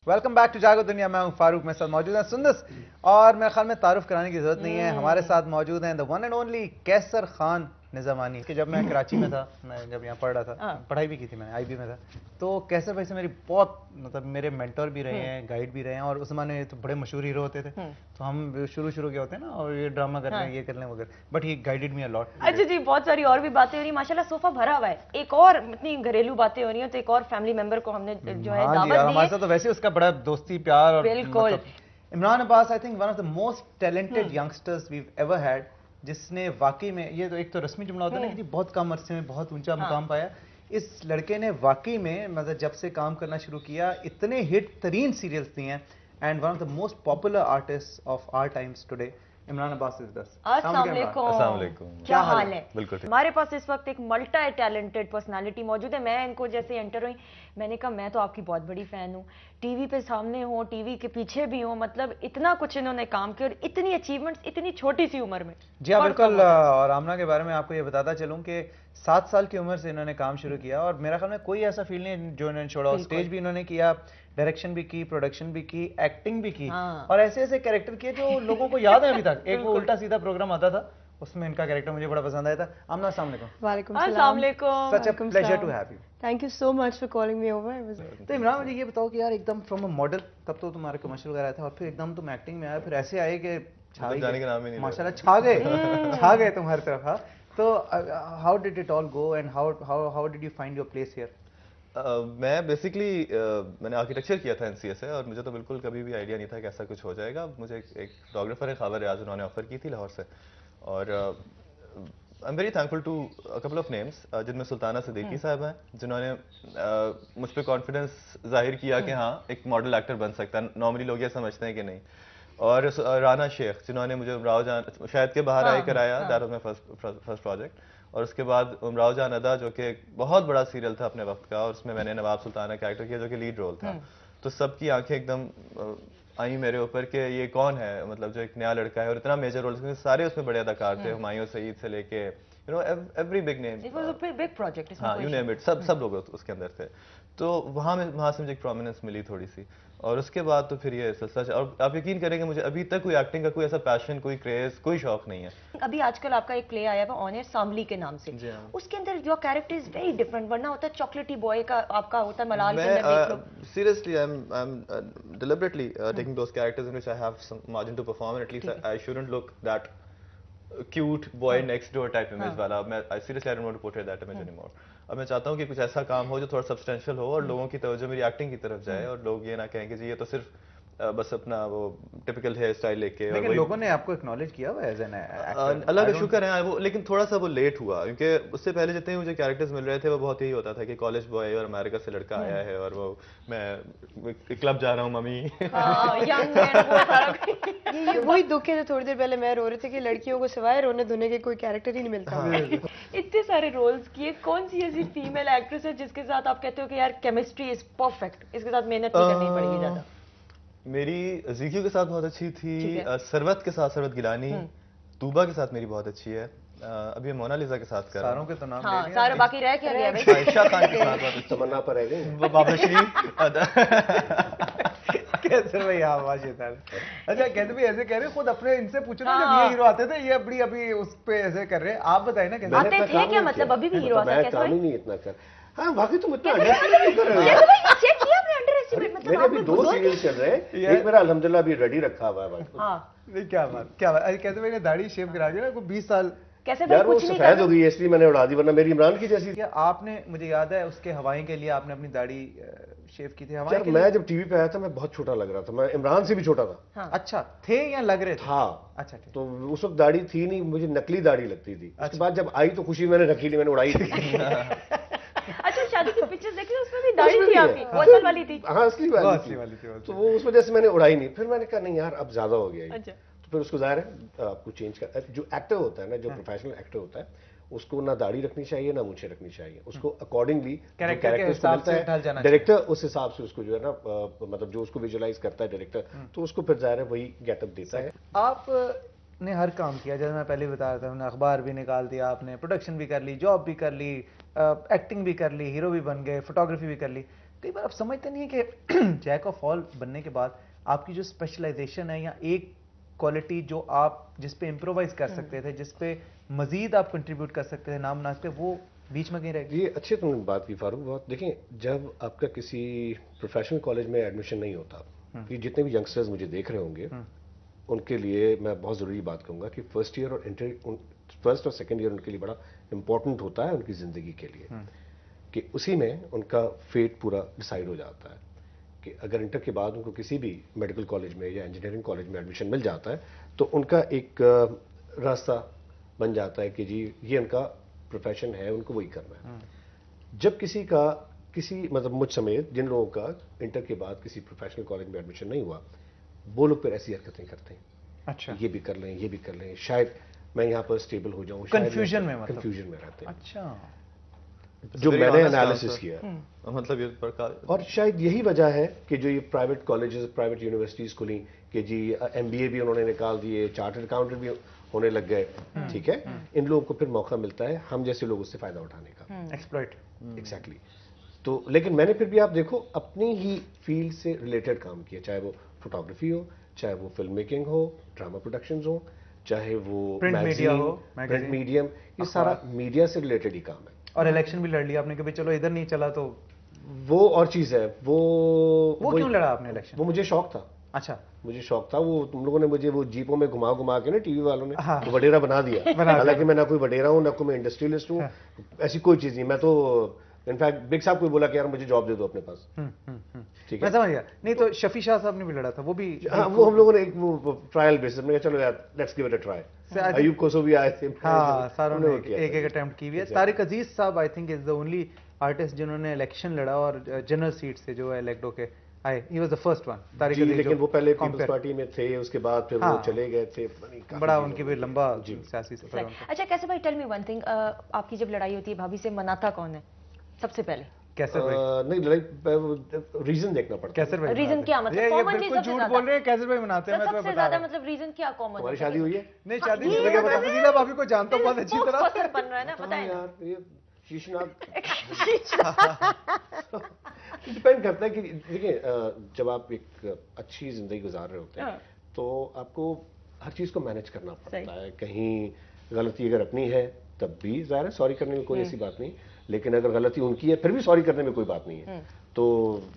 Welcome back to जागो दुनिया। मैं हूं फारूक, मेरे साथ मौजूद है सुंदस, और मेरे ख्याल में तारुफ कराने की जरूरत नहीं है। हमारे साथ मौजूद हैं द वन एंड ओनली कैसर खान निजामानी। कि जब मैं कराची में था, मैं जब यहाँ पढ़ रहा था, पढ़ाई भी की थी मैंने, आईबी में था, तो कैसर भाई से मेरी बहुत मतलब मेरे मेंटर भी रहे हैं, गाइड भी रहे हैं, और उस जमाने में तो बड़े मशहूर हीरो होते थे। तो हम शुरू के होते हैं ना, और ये ड्रामा कर रहे हैं, ये कर रहे हैं वगैरह, but he guided me a lot. अच्छा जी, बहुत सारी और भी बातें हो रही, माशाल्लाह सोफा भरा हुआ है। एक और इतनी घरेलू बातें हो रही हैं, तो एक और फैमिली मेंबर को हमने जो है दावत दी है। हमारे साथ तो वैसे उसका बड़ा दोस्ती प्यार और बिल्कुल। Imran Abbas I think one of the most talented youngsters we ever had, जिसने वाकई में, ये तो एक तो रस्मी जुमला होता है ना कि बहुत कम अरसे में बहुत ऊंचा मुकाम पाया। इस लड़के ने वाकई में मतलब जब से काम करना शुरू किया, इतने हिट तरीन सीरियल्स दिए हैं, and one of the most popular artist of our times today Imran Abbas is this. अस्सलाम वालेकुम, क्या हाल है? बिल्कुल। हमारे पास इस वक्त एक मल्टी टैलेंटेड पर्सनालिटी मौजूद है। मैं इनको जैसे एंटर हुई, मैंने कहा मैं तो आपकी बहुत बड़ी फैन हूँ, टीवी पे सामने हो, टीवी के पीछे भी हो, मतलब इतना कुछ इन्होंने काम किया और इतनी अचीवमेंट्स इतनी छोटी सी उम्र में। जी हाँ बिल्कुल। और आमना के बारे में आपको ये बताता चलूं कि 7 साल की उम्र से इन्होंने काम शुरू किया, और मेरा ख्याल में कोई ऐसा फील्ड नहीं जो इन्होंने छोड़ा। स्टेज भी इन्होंने किया, डायरेक्शन भी की, प्रोडक्शन भी की, एक्टिंग भी की, और ऐसे ऐसे कैरेक्टर किए जो लोगों को याद है अभी तक। एक वो उल्टा सीधा प्रोग्राम आता था, उसमें इनका कैरेक्टर मुझे बड़ा पसंद आया था। आमना अस्सलाम वालेकुम। अस्सलाम वालेकुम। Such a pleasure to have you. Thank you so much for calling me over. तो इमरान मुझे ये बताओ कि यार एकदम फ्रॉम अ मॉडल, तब तो तुम्हारे कमर्शियल वगैरह था, और फिर एकदम तुम एक्टिंग में आए, फिर ऐसे आए कि जाने का नाम ही नहीं, माशाल्लाह छा गए तुम हर तरफ। हाँ, तो how did it all go and how did you find your place here? मैं बेसिकली मैंने आर्किटेक्चर किया था एनसीए से, और मुझे तो बिल्कुल कभी भी आइडिया नहीं था कि ऐसा कुछ हो जाएगा। मुझे एक फोटोग्राफर है ख़ावर रियाज, उन्होंने ऑफर की थी लाहौर से, और I am very thankful to a couple of names, जिनमें सुल्ताना सिद्दीकी साहब हैं, जिन्होंने मुझ पर कॉन्फिडेंस जाहिर किया कि हाँ एक मॉडल एक्टर बन सकता है, नॉर्मली लोग ये समझते हैं कि नहीं। और राना शेख, जिन्होंने मुझे उमराव जान शायद के बाहर आई कराया, that was my first project. और उसके बाद उमराव जान अदा, जो कि एक बहुत बड़ा सीरियल था अपने वक्त का, और उसमें मैंने नवाब सुल्ताना का एक्टर किया, जो कि लीड रोल था। तो सबकी आंखें एकदम आई मेरे ऊपर कि ये कौन है, मतलब जो एक नया लड़का है और इतना मेजर रोल, क्योंकि सारे उसमें बड़े अदाकार थे, हुमायूं सईद से लेके you know every big name. It was a big project, हाँ, यू नेम इट, सब लोग उसके अंदर थे। तो वहाँ से मुझे एक प्रोमिनेंस मिली थोड़ी सी, और उसके बाद तो फिर ये सिलसिला। और आप यकीन करेंगे, मुझे अभी तक कोई एक्टिंग का कोई ऐसा पैशन, कोई क्रेज, कोई शौक नहीं है। अभी आजकल आपका एक प्ले आया है ऑन एयर, सांवली के नाम से, उसके अंदर जो कैरेक्टर इज वेरी डिफरेंट, वरना होता है चॉकलेटी बॉय का, आपका होता है मलाल के अंदर देख लो। Seriously I am deliberately taking those characters in which I have some margin to perform, and at least I shouldn't look that cute boy next door type image वाला। मैं seriously I don't want to portray that image anymore. अब मैं चाहता हूँ कि कुछ ऐसा काम हो जो थोड़ा सब्सटेंशियल हो, और लोगों की तवज्जो मेरी एक्टिंग की तरफ जाए, और लोग ये ना कहें कि जी ये तो सिर्फ बस अपना वो टिपिकल हेयर स्टाइल लेके। लेकिन लोगों ने आपको एक्नॉलेज किया हुआ एज एन एक्टर? अल्लाह का शुक्र है वो, लेकिन थोड़ा सा वो लेट हुआ, क्योंकि उससे पहले जितने मुझे कैरेक्टर्स मिल रहे थे वो बहुत यही होता था कि कॉलेज बॉय और अमेरिका से लड़का आया है, और वो मैं क्लब जा रहा हूँ मम्मी। ये वही दुख है जो थोड़ी देर पहले मैं रो रही थी कि लड़कियों को सिवाय रोने धोने के कोई कैरेक्टर ही नहीं मिलता। इतने सारे रोल्स किए, कौन सी ऐसी फीमेल एक्ट्रेस है जिसके साथ आप कहते हो कि यार केमिस्ट्री इज परफेक्ट, इसके साथ मेहनत नहीं करनी पड़ेगी ज्यादा? मेरी ज़ीक्यू के साथ बहुत अच्छी थी, सरवत के साथ, सरवत गिलानी, तूबा के साथ मेरी बहुत अच्छी है, अभी मोनालिसा के साथ कर रहा हूं। सारों के तो नाम हाँ, सारे बाकी रह क्या गया भाई? आयशा खान के साथ बहुत अच्छी, तमन्ना पर है बाबा शरीफ। कैसे भाई आवाज ये था। अच्छा कहते भी ऐसे कह रहे, खुद अपने इनसे पूछो ना, जब ये हीरो आते थे, ये अभी उस पे ऐसे कर रहे हैं, आप बताइए ना कैसे आते थे क्या, मतलब अभी भी हीरो आता है? मैं काम ही नहीं इतना कर। हाँ वाकई तुम इतना अंडरएस्टिमेट कर रहे हो। चेक किया आपने अंडरएस्टिमेट? मतलब मेरे अभी 2 सीरियल चल रहे हैं, एक मेरा अल्हम्दुलिल्लाह अभी रेडी रखा हुआ है। हाँ नहीं, क्या बात। कहते भाई ने दाढ़ी शेव करा दी ना, कोई 20 साल कैसे यार वो सफेद हो गई है, इसलिए मैंने उड़ा दी, वरना मेरी इमरान की जैसी। क्या आपने, मुझे याद है उसके हवाएं के लिए आपने अपनी दाढ़ी शेव की थी? यार मैं जब टीवी पे आया था मैं बहुत छोटा लग रहा था, मैं इमरान से भी छोटा था। हाँ। अच्छा थे या लग रहे थे? हाँ। अच्छा ठीक। तो उस वक्त दाढ़ी थी नहीं, मुझे नकली दाढ़ी लगती थी। उसके बाद जब आई तो खुशी मैंने रखी नहीं, मैंने उड़ाई थी। अच्छा शादी की पिक्चर्स देखी, उसमें भी दाढ़ी थी आपकी, वो असल वाली थी? हाँ असली वाली थी। तो वो उस वजह से मैंने उड़ाई नहीं। फिर मैंने कहा नहीं यार अब ज्यादा हो गया। अच्छा। तो फिर उसको जाहिर है आपको चेंज कर, जो एक्टर होता है ना, जो प्रोफेशनल एक्टर होता है, उसको ना दाढ़ी रखनी चाहिए ना मूंछें रखनी चाहिए, उसको अकॉर्डिंगली कैरेक्टर के हिसाब से ढल जाना चाहिए। डायरेक्टर उस हिसाब से उसको जो है ना, मतलब जो उसको विजुअलाइज करता है डायरेक्टर, तो उसको फिर जाहिर है वही गेटअप देता है। आपने हर काम किया, जैसे मैं पहले बता रहा था, अखबार भी निकाल दिया आपने, प्रोडक्शन भी कर ली, जॉब भी कर ली, एक्टिंग भी कर ली, हीरो भी बन गए, फोटोग्राफी भी कर ली। कई बार आप समझते नहीं है कि जैक ऑफ ऑल बनने के बाद आपकी जो स्पेशलाइजेशन है या एक क्वालिटी जो आप जिस पे इम्प्रोवाइज कर सकते थे, जिस पे मजीद आप कंट्रीब्यूट कर सकते थे नाम नाज पे, वो बीच में कहीं रह गई? ये अच्छी तुमने बात की फारूक बहुत। देखें, जब आपका किसी प्रोफेशनल कॉलेज में एडमिशन नहीं होता, ये जितने भी यंगस्टर्स मुझे देख रहे होंगे उनके लिए मैं बहुत ज़रूरी बात कहूँगा कि फर्स्ट और सेकेंड ईयर उनके लिए बड़ा इंपॉर्टेंट होता है उनकी ज़िंदगी के लिए, कि उसी में उनका फेट पूरा डिसाइड हो जाता है। कि अगर इंटर के बाद उनको किसी भी मेडिकल कॉलेज में या इंजीनियरिंग कॉलेज में एडमिशन मिल जाता है तो उनका एक रास्ता बन जाता है कि जी ये उनका प्रोफेशन है, उनको वही करना है। जब किसी मतलब मुझ समेत जिन लोगों का इंटर के बाद किसी प्रोफेशनल कॉलेज में एडमिशन नहीं हुआ, वो लोग फिर ऐसी हरकतें करते हैं। अच्छा, ये भी कर लें, शायद मैं यहाँ पर स्टेबल हो जाऊं, कंफ्यूजन में, मतलब कंफ्यूजन में रहते हैं। अच्छा, जो मैंने एनालिसिस किया, मतलब ये और शायद यही वजह है कि जो ये प्राइवेट कॉलेजेस, प्राइवेट यूनिवर्सिटीज खुली कि जी एमबीए भी उन्होंने निकाल दिए, चार्टर्ड अकाउंटेंट भी होने लग गए, ठीक है, इन लोगों को फिर मौका मिलता है हम जैसे लोग उससे फायदा उठाने का, एक्सप्लॉइट। एग्जैक्टली। तो लेकिन मैंने फिर भी आप देखो अपनी ही फील्ड से रिलेटेड काम किया, चाहे वो फोटोग्राफी हो, चाहे वो फिल्म मेकिंग हो, ड्रामा प्रोडक्शंस हो, चाहे वो प्रिंट मीडिया हो, प्रिंट मीडियम, ये सारा मीडिया से रिलेटेड ही काम है। और इलेक्शन भी लड़ लिया आपने, कभी चलो इधर नहीं चला तो वो और चीज है। वो क्यों लड़ा आपने इलेक्शन? वो मुझे शौक था। अच्छा, मुझे शौक था। वो तुम लोगों ने मुझे वो जीपों में घुमा घुमा के ना टीवी वालों ने तो वडेरा बना दिया। हालांकि मैं ना कोई वडेरा हूँ, ना कोई मैं इंडस्ट्रियलिस्ट हूँ, ऐसी कोई चीज नहीं। मैं तो इनफैक्ट बिग साहब को बोला कि यार मुझे जॉब दे दो अपने पास, ठीक है, मैं समझ गया। नहीं तो शफी शाह साहब ने भी लड़ा था, वो भी। हाँ, वो हम लोगों ने एक वो ट्रायल बेसिस में चलो यार let's give it a try. Ayub कोसो भी आए थे। हाँ, सारों ने एक अटेम्प्ट की हुई है। तारिक अजीज साहब I think is the only artist जिन्होंने इलेक्शन लड़ा और जनरल सीट से जो है इलेक्ट होके आए। He was the first one. Tariq Aziz, लेकिन वो पहले पीपल्स पार्टी में थे, उसके बाद फिर वो चले गए थे। बड़ा उनकी भी लंबा सियासी सफर। अच्छा, कैसे भाई, टेल मी वन थिंग, आपकी जब लड़ाई होती है भाभी से, मनाता कौन है सबसे पहले? कैसर भाई? नहीं, रीजन देखना पड़ता है। कैसर भाई रीजन क्या, मतलब कॉमनली सबसे झूठ बोल रहे हैं, कैसर भाई मनाते हैं, मैं तुम्हें सबसे बता रहा ज्यादा, हूं। मतलब रीजन क्या कॉमन? हमारी शादी हुई है? नहीं, शादी नहीं हुई है। फजीला भाभी को जानता हूं बहुत अच्छी तरह। पसंद बन रहा है ना, पता है यार, ये शीशनाग डिपेंड करता है कि देखिए, जब आप एक अच्छी जिंदगी गुजार रहे होते हैं तो आपको हर चीज को मैनेज करना पड़ता है। कहीं गलती अगर अपनी है तब भी ज़ाहिर है सॉरी करने में कोई ऐसी बात नहीं, लेकिन अगर गलती उनकी है फिर भी सॉरी करने में कोई बात नहीं है। तो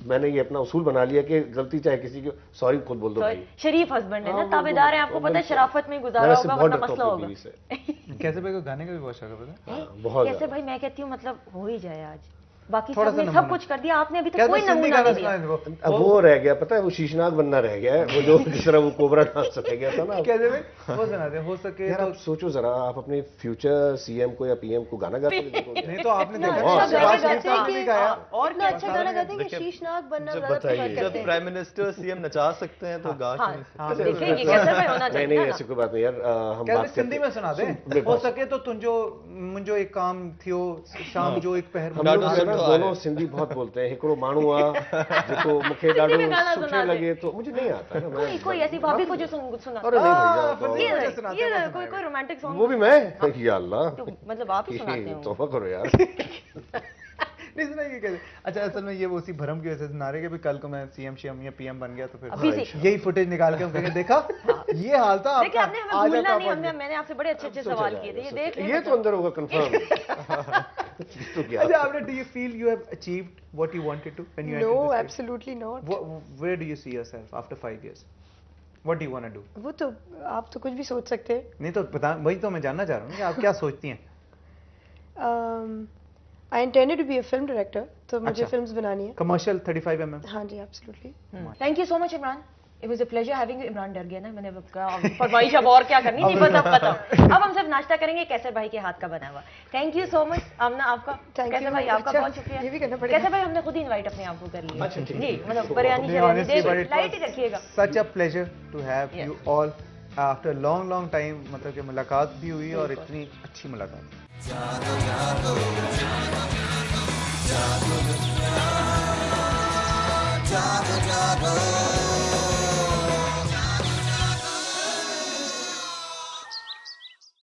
मैंने ये अपना उसूल बना लिया कि गलती चाहे किसी की, सॉरी खुद बोल दो भाई। शरीफ हस्बैंड है ना, ताबेदार है, आपको पता है शराफत में गुजारा होगा वरना मसला होगा। कैसे भाई को गाने का भी बहुत शौक है, पता है? बहुत। कैसे भाई, मैं कहती हूँ मतलब हो ही जाए आज, बाकी सबने सब कुछ कर दिया, आपने अभी तक कोई नमूना नहीं दिया। अब वो रह गया, पता है, वो शीशनाग बनना रह गया है, वो जो जिस तरह वो कोबरा डांस रह गया था ना। कैसे भाई वो सुना दे, हो सके यार आप सोचो जरा, आप अपने फ्यूचर सीएम को या पीएम को गाना गाते हुए देखोगे? नहीं तो आपने देखा और ना अच्छा गाना गाते हैं कि शीशनाग बनना ज्यादा प्रेफर करते जब हैं। प्राइम मिनिस्टर सीएम नचा सकते हैं तो गा क्यों नहीं सकते? देखेंगे कैसे भाई होना चाहिए। नहीं, ऐसी कोई बात नहीं यार। हम बात सिंधी में सुना दे, हो सके तो तुंजो मुंजो एक काम थियो शाम जो एक पहर। हम लोग दोनों सिंधी बहुत बोलते हैं। हिकड़ो माण्हू आ जेको मूंखे ॾाढो सुठो लगे तो मुझे नहीं आता है ना। कोई ऐसी भाभी को जो सुना, अरे नहीं भैया, ये कोई रोमांटिक सॉन्ग, वो भी मैं, या अल्लाह, मतलब आप ही सुनाते हो। तौबा करो यार। नहीं सुना ये कैसे? अच्छा, असल में ये वो उसी भरम की वजह से सुना रहे कि भी कल को मैं सीएम शीएम या पीएम बन गया तो फिर यही फुटेज निकाल के हम कहेंगे देखा ये हाल था देखिए, आपने हमें भूलना नहीं, मैंने आपसे बड़े अच्छे सवाल किए थे, ये देख लें। ये तो अंदर होगा कंफर्म। अच्छा, आपने do you feel you have achieved what you wanted to when you No, absolutely not. Where do you see yourself after 5 years? What do you want to do? वो तो आप तो कुछ भी सोच सकते हैं। नहीं तो बता, वही तो मैं जानना चाह रहा हूँ कि आप क्या सोचती हैं? I intended to be a film director, तो मुझे फिल्म्स बनानी है। Commercial 35 mm? हाँ जी, absolutely. Thank you so much Imran, it was a pleasure having you. Imran डर गया ना, मैंने कहा फरमाइश अब और क्या करनी थी, बस अब बताओ। अब हम सिर्फ नाश्ता करेंगे कैसर भाई के हाथ का बना हुआ। थैंक यू सो मच आमना, आपका कैसर भाई आपका बहुत शुक्रिया। ये भी करना पड़ेगा। कैसर भाई हमने खुद ही इनवाइट अपने आप को कर लिया जी, मतलब बिरयानी लाइट ही रखिएगा। Such a pleasure to have you all after long time, मतलब कि मुलाकात भी हुई और इतनी अच्छी मुलाकात। जागो